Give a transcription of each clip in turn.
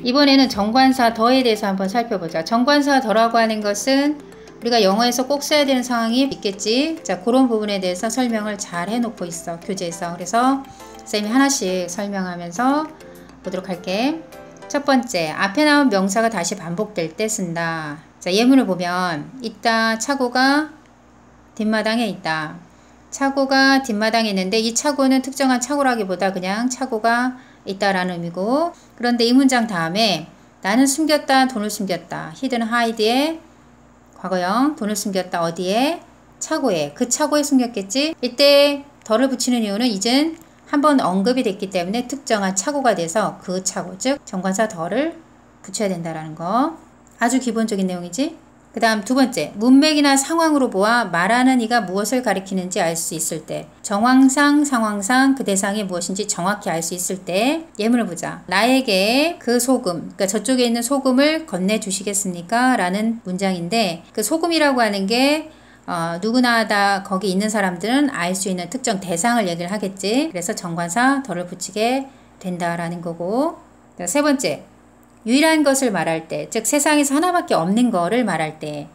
이번에는 정관사 더에 대해서 한번 살펴보자. 정관사 더라고 하는 것은 우리가 영어에서 꼭 써야 되는 상황이 있겠지. 자, 그런 부분에 대해서 설명을 잘 해놓고 있어, 교재에서. 그래서 쌤이 하나씩 설명하면서 보도록 할게. 첫 번째, 앞에 나온 명사가 다시 반복될 때 쓴다. 자, 예문을 보면 있다, 차고가 뒷마당에 있다. 차고가 뒷마당에 있는데 이 차고는 특정한 차고라기보다 그냥 차고가 있다라는 의미고, 그런데 이 문장 다음에 나는 숨겼다, 돈을 숨겼다. hidden hide에 과거형, 돈을 숨겼다. 어디에? 차고에. 그 차고에 숨겼겠지? 이때 덜을 붙이는 이유는 이젠 한번 언급이 됐기 때문에 특정한 차고가 돼서 그 차고, 즉 정관사 덜을 붙여야 된다라는 거. 아주 기본적인 내용이지? 그 다음 두 번째, 문맥이나 상황으로 보아 말하는 이가 무엇을 가리키는지 알 수 있을 때, 정황상, 상황상 그 대상이 무엇인지 정확히 알 수 있을 때 예문을 보자. 나에게 그 소금, 그러니까 저쪽에 있는 소금을 건네주시겠습니까? 라는 문장인데, 그 소금이라고 하는 게 누구나 다 거기 있는 사람들은 알 수 있는 특정 대상을 얘기를 하겠지. 그래서 정관사 덜을 붙이게 된다라는 거고. 세 번째, 유일한 것을 말할 때, 즉 세상에서 하나밖에 없는 거를 말할 때,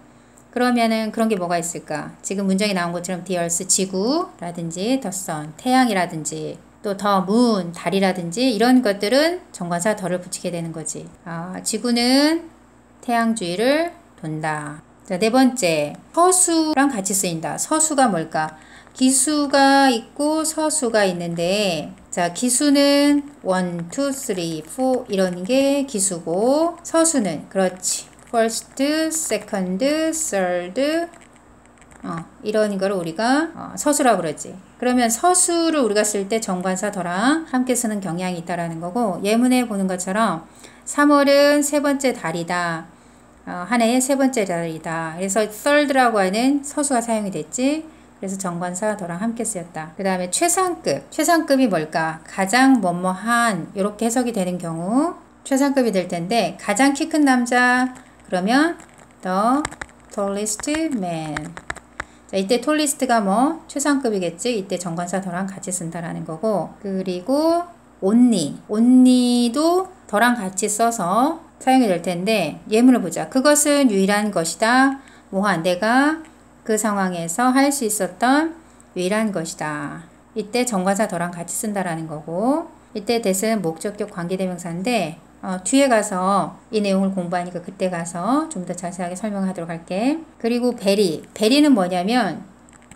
그러면은 그런 게 뭐가 있을까? 지금 문장에 나온 것처럼 the earth, 지구라든지 the sun, 태양이라든지 또 the moon, 달이라든지 이런 것들은 정관사 덜을 붙이게 되는 거지. 지구는 태양 주위를 돈다. 자, 네 번째, 서수랑 같이 쓰인다. 서수가 뭘까? 기수가 있고 서수가 있는데, 자, 기수는 1, 2, 3, 4 이런 게 기수고, 서수는 그렇지, first, second, third 이런 거를 우리가 서수라고 그러지. 그러면 서수를 우리가 쓸 때 정관사 더랑 함께 쓰는 경향이 있다라는 거고, 예문에 보는 것처럼 3월은 세 번째 달이다. 한 해의 세 번째 달이다. 그래서 third라고 하는 서수가 사용이 됐지. 그래서 정관사 더랑 함께 쓰였다. 그 다음에 최상급. 최상급이 뭘까? 가장 뭐뭐한, 이렇게 해석이 되는 경우 최상급이 될 텐데, 가장 키 큰 남자 그러면 the tallest man. 자, 이때 tallest가 뭐 최상급이겠지. 이때 정관사 더랑 같이 쓴다라는 거고, 그리고 only도 더랑 같이 써서 사용이 될 텐데, 예문을 보자. 그것은 유일한 것이다. 뭐한, 내가 그 상황에서 할 수 있었던 유일한 것이다. 이때 정관사 더랑 같이 쓴다라는 거고, 이때 that은 목적격 관계대명사인데 뒤에 가서 이 내용을 공부하니까 그때 가서 좀 더 자세하게 설명하도록 할게. 그리고 very는 뭐냐면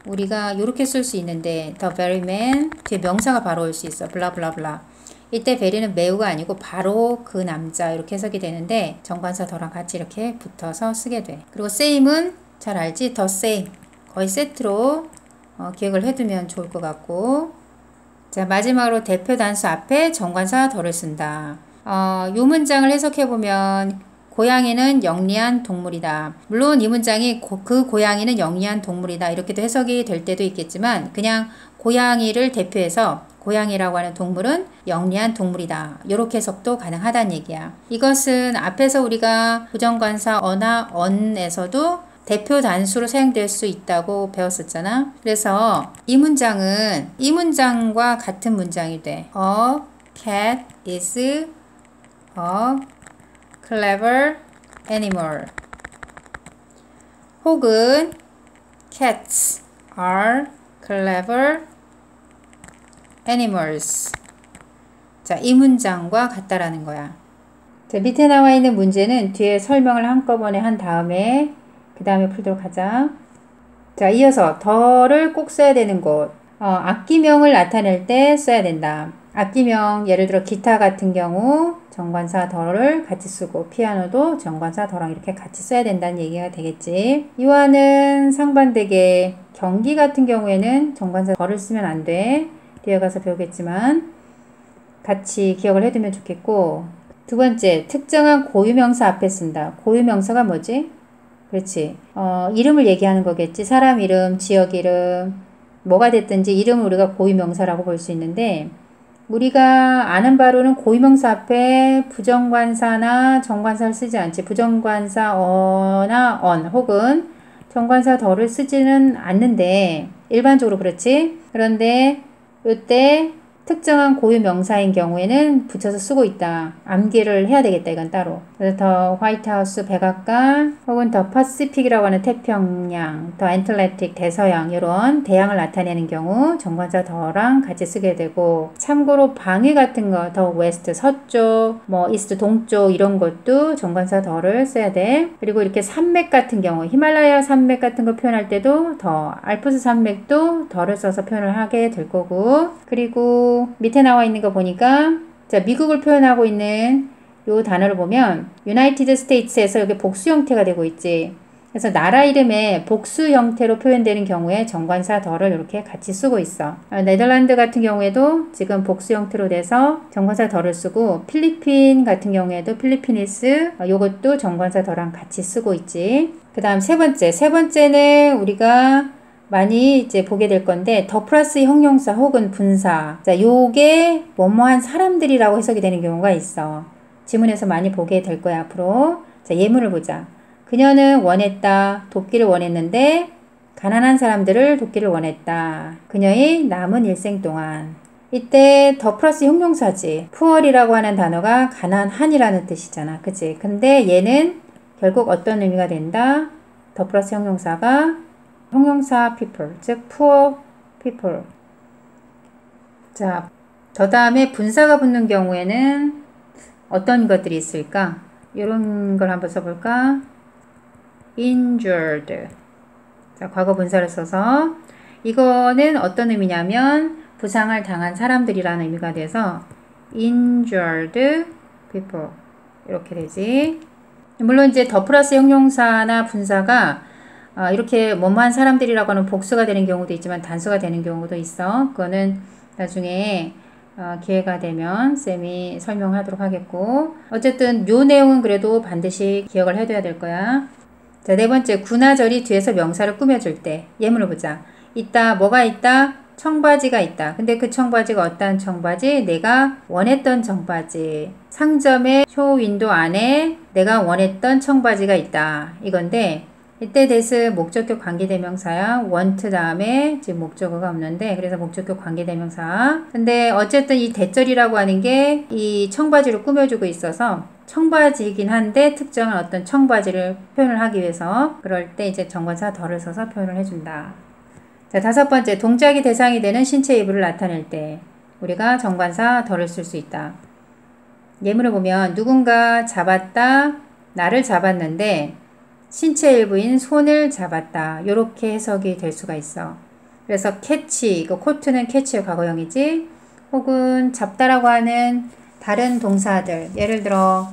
우리가 이렇게 쓸 수 있는데 the very man 뒤에 명사가 바로 올 수 있어. 블라블라블라. 이때 very는 매우가 아니고 바로 그 남자 이렇게 해석이 되는데 정관사 더랑 같이 이렇게 붙어서 쓰게 돼. 그리고 same은 잘 알지? the same. 거의 세트로 기억을 해두면 좋을 것 같고. 자, 마지막으로 대표 단수 앞에 정관사 더를 쓴다. 요 문장을 해석해보면 고양이는 영리한 동물이다. 물론 이 문장이 그 고양이는 영리한 동물이다 이렇게도 해석이 될 때도 있겠지만, 그냥 고양이를 대표해서 고양이라고 하는 동물은 영리한 동물이다. 이렇게 해석도 가능하다는 얘기야. 이것은 앞에서 우리가 부정관사 어나 언에서도 대표 단수로 사용될 수 있다고 배웠었잖아. 그래서 이 문장은 이 문장과 같은 문장이 돼. A cat is a clever animal. 혹은 cats are clever animals. 자, 이 문장과 같다라는 거야. 자, 밑에 나와 있는 문제는 뒤에 설명을 한꺼번에 한 다음에 그 다음에 풀도록 하자. 자, 이어서 더를 꼭 써야 되는 곳. 악기명을 나타낼 때 써야 된다. 악기명, 예를 들어 기타 같은 경우 정관사 더를 같이 쓰고, 피아노도 정관사 더랑 이렇게 같이 써야 된다는 얘기가 되겠지. 이와는 상반되게 경기 같은 경우에는 정관사 더를 쓰면 안 돼. 뒤에 가서 배우겠지만 같이 기억을 해두면 좋겠고, 두 번째, 특정한 고유명사 앞에 쓴다. 고유명사가 뭐지? 그렇지. 이름을 얘기하는 거겠지. 사람 이름, 지역 이름, 뭐가 됐든지 이름을 우리가 고유명사라고 볼 수 있는데, 우리가 아는 바로는 고유명사 앞에 부정관사나 정관사를 쓰지 않지. 부정관사 어나 언 혹은 정관사 더를 쓰지는 않는데, 일반적으로 그렇지. 그런데 이때 특정한 고유 명사인 경우에는 붙여서 쓰고 있다. 암기를 해야 되겠다. 이건 따로. 그래서 더 화이트하우스 백악관 혹은 더 퍼시픽이라고 하는 태평양, 더 애틀랜틱 대서양 이런 대양을 나타내는 경우 정관사 더랑 같이 쓰게 되고 참고로 방위 같은 거 더 웨스트 서쪽, 뭐 이스트 동쪽 이런 것도 정관사 더를 써야 돼. 그리고 이렇게 산맥 같은 경우 히말라야 산맥 같은 거 표현할 때도 더 알프스 산맥도 더를 써서 표현을 하게 될 거고 그리고 밑에 나와 있는 거 보니까 자 미국을 표현하고 있는 요 단어를 보면 유나이티드 스테이츠에서 여기 복수 형태가 되고 있지. 그래서 나라 이름에 복수 형태로 표현되는 경우에 정관사 더를 이렇게 같이 쓰고 있어. 네덜란드 같은 경우에도 지금 복수 형태로 돼서 정관사 더를 쓰고 필리핀 같은 경우에도 필리피니스 요것도 정관사 더랑 같이 쓰고 있지. 그 다음 세 번째는 우리가 많이 이제 보게 될 건데 더 플러스 형용사 혹은 분사. 자, 요게 뭐뭐한 사람들이라고 해석이 되는 경우가 있어. 지문에서 많이 보게 될 거야 앞으로. 자, 예문을 보자. 그녀는 원했다. 돕기를 원했는데 가난한 사람들을 돕기를 원했다. 그녀의 남은 일생 동안. 이때 더 플러스 형용사지. puor이라고 하는 단어가 가난한이라는 뜻이잖아. 그치? 근데 얘는 결국 어떤 의미가 된다? 더 플러스 형용사가 형용사 people, 즉 poor people. 자, 저 다음에 분사가 붙는 경우에는 어떤 것들이 있을까? 이런 걸 한번 써볼까? injured. 자, 과거 분사를 써서 이거는 어떤 의미냐면 부상을 당한 사람들이라는 의미가 돼서 injured people 이렇게 되지. 물론 이제 더 플러스 형용사나 분사가 이렇게 뭐뭐한 사람들이라고 하는 복수가 되는 경우도 있지만 단수가 되는 경우도 있어. 그거는 나중에 기회가 되면 쌤이 설명하도록 하겠고 어쨌든 요 내용은 그래도 반드시 기억을 해둬야 될 거야. 자, 네 번째 군화절이 뒤에서 명사를 꾸며줄 때 예문을 보자. 있다. 뭐가 있다? 청바지가 있다. 근데 그 청바지가 어떤 청바지? 내가 원했던 청바지. 상점의 쇼 윈도 안에 내가 원했던 청바지가 있다. 이건데 이때 데스 목적격 관계대명사야. want 다음에 지금 목적어가 없는데 그래서 목적격 관계대명사. 근데 어쨌든 이 대절이라고 하는 게 이 청바지를 꾸며주고 있어서 청바지이긴 한데 특정한 어떤 청바지를 표현을 하기 위해서 그럴 때 이제 정관사 더를 써서 표현을 해준다. 자, 다섯 번째 동작이 대상이 되는 신체 일부를 나타낼 때 우리가 정관사 더를 쓸 수 있다. 예문을 보면 누군가 잡았다. 나를 잡았는데 신체 일부인 손을 잡았다. 이렇게 해석이 될 수가 있어. 그래서 캐치, 이거 코트는 캐치의 과거형이지. 혹은 잡다라고 하는 다른 동사들, 예를 들어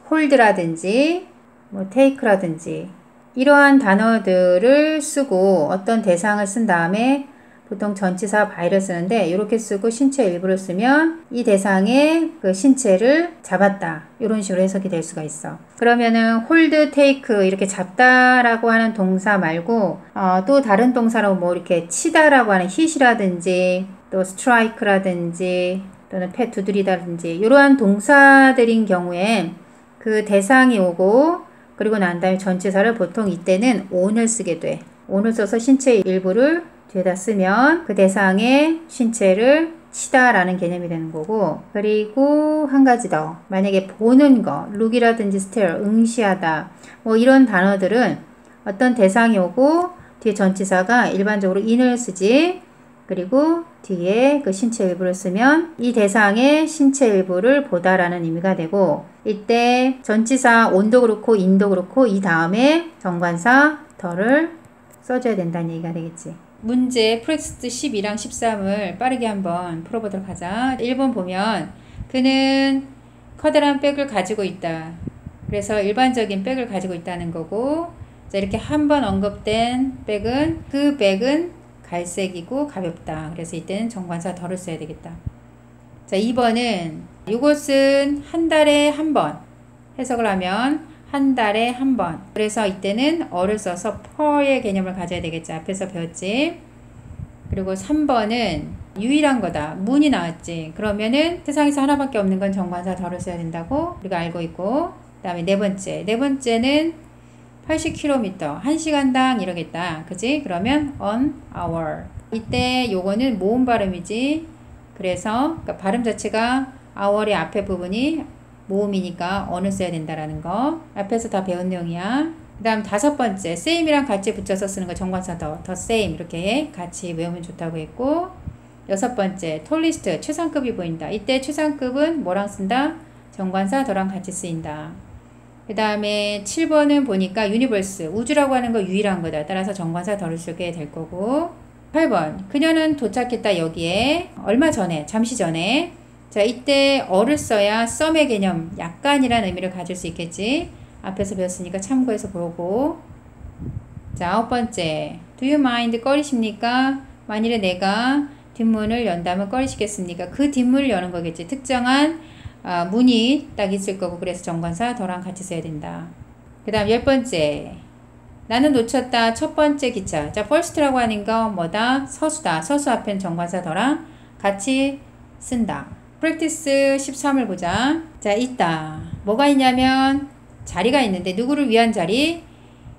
홀드라든지 뭐 테이크라든지 이러한 단어들을 쓰고 어떤 대상을 쓴 다음에 보통 전치사 by를 쓰는데 이렇게 쓰고 신체 일부를 쓰면 이 대상의 그 신체를 잡았다. 이런 식으로 해석이 될 수가 있어. 그러면은 hold, take 이렇게 잡다라고 하는 동사 말고 또 다른 동사로 뭐 이렇게 치다라고 하는 hit이라든지 또 strike라든지 또는 패 두드리다든지 이러한 동사들인 경우에 그 대상이 오고 그리고 난 다음에 전치사를 보통 이때는 on을 쓰게 돼. on을 써서 신체 일부를 뒤에다 쓰면 그 대상의 신체를 치다라는 개념이 되는 거고 그리고 한 가지 더 만약에 보는 거 look이라든지 stare 응시하다 뭐 이런 단어들은 어떤 대상이 오고 뒤에 전치사가 일반적으로 in을 쓰지 그리고 뒤에 그 신체 일부를 쓰면 이 대상의 신체 일부를 보다라는 의미가 되고 이때 전치사 on도 그렇고 in도 그렇고 이 다음에 정관사 더를 써줘야 된다는 얘기가 되겠지. 문제 프렉스트 12랑 13을 빠르게 한번 풀어보도록 하자. 1번 보면 그는 커다란 백을 가지고 있다. 그래서 일반적인 백을 가지고 있다는 거고 자, 이렇게 한번 언급된 백은 그 백은 갈색이고 가볍다. 그래서 이때는 정관사 더를 써야 되겠다. 자, 2번은 이것은 한 달에 한 번 해석을 하면 한 달에 한 번. 그래서 이때는 어를 써서 per의 개념을 가져야 되겠지. 앞에서 배웠지. 그리고 3번은 유일한 거다. 문이 나왔지. 그러면은 세상에서 하나밖에 없는 건 정관사 더를 써야 된다고 우리가 알고 있고 그 다음에 네 번째는 80km 1시간당 이러겠다. 그지? 그러면 on hour. 이때 요거는 모음 발음이지. 그래서 그러니까 발음 자체가 hour의 앞에 부분이 모음이니까 어느 써야 된다라는 거. 앞에서 다 배운 내용이야. 그 다음 5번째, same이랑 같이 붙여서 쓰는 거 정관사 the same 이렇게 같이 외우면 좋다고 했고, 6번째, tallest 최상급이 보인다. 이때 최상급은 뭐랑 쓴다? 정관사 the랑 같이 쓰인다. 그 다음에 7번은 보니까 universe, 우주라고 하는 거 유일한 거다. 따라서 정관사 the를 쓰게 될 거고, 8번, 그녀는 도착했다. 여기에 얼마 전에, 잠시 전에. 자, 이때 어를 써야 some의 개념, 약간이라는 의미를 가질 수 있겠지. 앞에서 배웠으니까 참고해서 보고. 자, 9번째, do you mind 꺼리십니까? 만일에 내가 뒷문을 연다면 꺼리시겠습니까? 그 뒷문을 여는 거겠지. 특정한 문이 딱 있을 거고, 그래서 정관사 더랑 같이 써야 된다. 그 다음 10번째, 나는 놓쳤다. 첫 번째 기차. 자, first라고 하는 거 뭐다? 서수다. 서수 앞엔 정관사 더랑 같이 쓴다. practice 13을 보자. 자, 있다. 뭐가 있냐면 자리가 있는데 누구를 위한 자리?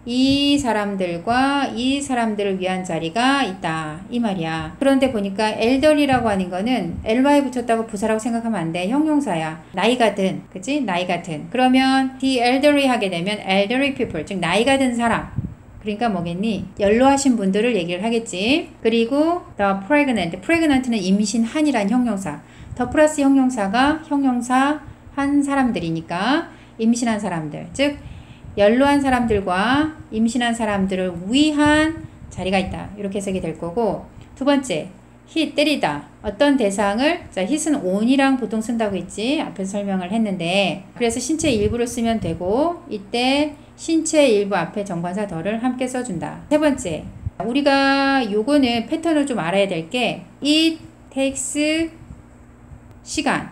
이 사람들과 이 사람들을 위한 자리가 있다. 이 말이야. 그런데 보니까 elderly라고 하는 거는 ly 붙였다고 부사라고 생각하면 안 돼. 형용사야. 나이가 든. 그치? 나이가 든. 그러면 the elderly 하게 되면 elderly people. 즉 나이가 든 사람. 그러니까 뭐겠니? 연로하신 분들을 얘기를 하겠지. 그리고 the pregnant. pregnant는 임신한이란 형용사. 더 플러스 형용사가 형용사 한 사람들이니까 임신한 사람들. 즉 연로한 사람들과 임신한 사람들을 위한 자리가 있다. 이렇게 해석이 될 거고, 두 번째, hit 때리다. 어떤 대상을, 자, hit은 on이랑 보통 쓴다고 했지. 앞에서 설명을 했는데, 그래서 신체 일부를 쓰면 되고, 이때 신체 일부 앞에 정관사 더를 함께 써준다. 세 번째, 우리가 요거는 패턴을 좀 알아야 될 게 it takes 시간,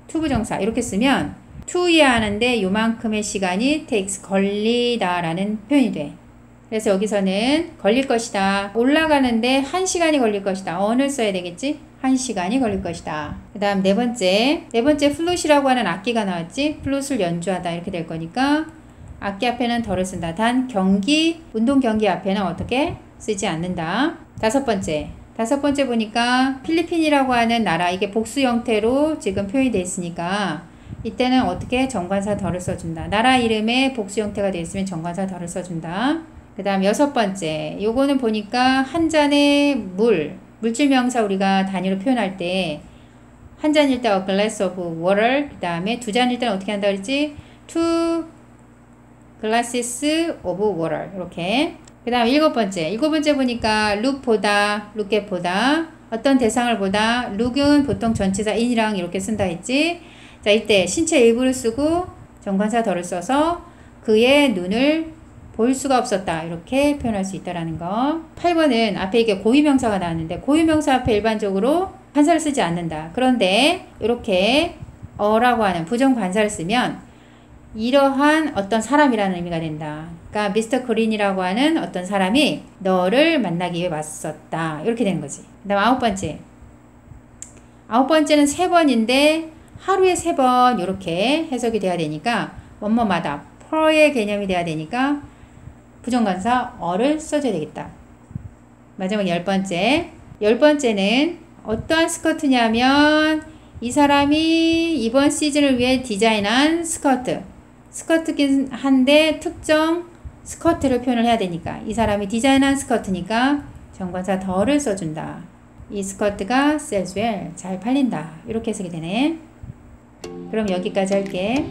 투부정사 이렇게 쓰면 to야 하는데 요만큼의 시간이 takes 걸리다 라는 표현이 돼. 그래서 여기서는 걸릴 것이다. 올라가는데 1시간이 걸릴 것이다. 어를 써야 되겠지? 1시간이 걸릴 것이다. 그 다음 네 번째 플룻이라고 하는 악기가 나왔지? 플룻을 연주하다 이렇게 될 거니까 악기 앞에는 덜을 쓴다. 단 경기, 운동 경기 앞에는 어떻게? 쓰지 않는다. 다섯 번째 보니까 필리핀이라고 하는 나라, 이게 복수 형태로 지금 표현이 되어 있으니까 이때는 어떻게? 정관사 더를 써준다. 나라 이름에 복수 형태가 되어 있으면 정관사 더를 써준다. 그 다음 6번째, 요거는 보니까 한 잔의 물질 명사 우리가 단위로 표현할 때 한 잔일 때 a glass of water, 그 다음에 두 잔일 때는 어떻게 한다 그랬지? two glasses of water 이렇게. 그 다음 일곱 번째 보니까 look 보다, look at 보다, 어떤 대상을 보다, look은 보통 전치사 in이랑 이렇게 쓴다 했지. 자, 이때 신체 일부를 쓰고 정관사 더를 써서 그의 눈을 볼 수가 없었다 이렇게 표현할 수 있다라는 거. 8번은 앞에 이게 고유명사가 나왔는데 고유명사 앞에 일반적으로 관사를 쓰지 않는다. 그런데 이렇게 어라고 하는 부정관사를 쓰면 이러한 어떤 사람이라는 의미가 된다. 그러니까 미스터 그린이라고 하는 어떤 사람이 너를 만나기 위해 왔었다. 이렇게 되는 거지. 그 다음 아홉 번째는 3번인데 하루에 3번 이렇게 해석이 돼야 되니까 뭐뭐마다 per의 개념이 돼야 되니까 부정관사 어를 써줘야 되겠다. 마지막 10번째는 어떠한 스커트냐면 이 사람이 이번 시즌을 위해 디자인한 스커트긴 한데 특정 스커트를 표현을 해야 되니까 이 사람이 디자인한 스커트니까 정관사 더를 써준다. 이 스커트가 sells well, 잘 팔린다. 이렇게 해석이 되네. 그럼 여기까지 할게.